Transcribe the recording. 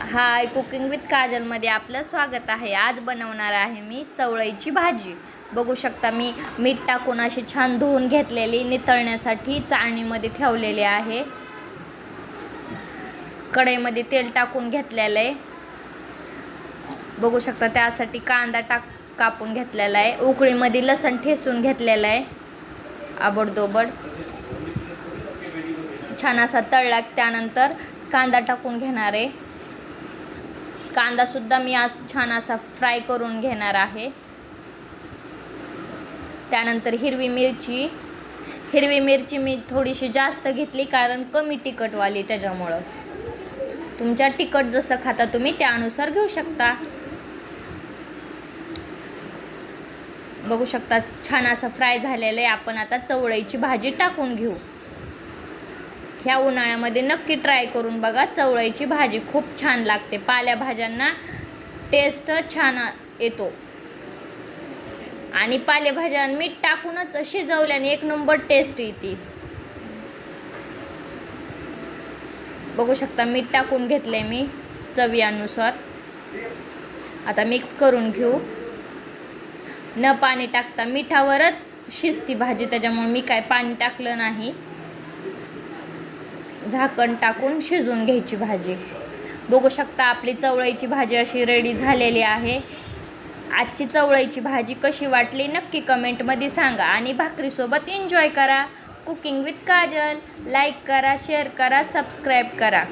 High, cooking with काजलमध्ये आपलं स्वागत आहे। आज बनवणार आहे मी चवळीची भाजी। बघू शकता मी मीठ टाकून अशी छान धुवून घेतलेली नितळण्यासाठी चाळणीमध्ये ठेवलेली आहे। कढईमध्ये तेल टाकून घेतलेलं आहे। बघू शकता त्यासाठी कांदा कापून घेतलेला आहे। उकळीमध्ये लसूण ठेचून घेतलेला आहे आबडधोबड। छान असा तळला त्यानंतर कांदा टाकून घेणार आहे। कांदा सुद्धा मी आज छान असा फ्राय करून घेणार आहे। त्यानंतर हिरवी मिरची मी थोडीशी जास्त घेतली कारण कमी तिखटवाली, त्याच्यामुळं तुमच्या तिखट जसं खाता तुम्ही त्यानुसार घेऊ शकता। बघू शकता छान असं फ्राय झालेलं आहे। आपण आता चवळीची भाजी टाकून घेऊ। ह्या उन्हाळ्यामध्ये नक्की ट्राय करून बघा, चवळीची भाजी खूप छान लागते। पालेभाज्यांना टेस्ट छान येतो आणि पालेभाज्या मीठ टाकूनच शिजवल्याने एक नंबर टेस्ट येते। बघू शकता मीठ टाकून घेतले मी चवीनुसार। आता मिक्स करून घेऊ। न पाणी टाकता मिठावरच शिजती भाजी, त्याच्यामुळे मी काय पाणी टाकलं नाही। झाकण टाकून शिजवून घ्यायची भाजी। बघू शकता आपली चवळीची भाजी अशी रेडी झालेली आहे। आजची चवळीची भाजी कशी वाटली नक्की कमेंटमध्ये सांगा आणि भाकरीसोबत एन्जॉय करा। कुकिंग विथ काजल लाईक करा, शेअर करा, सबस्क्राईब करा।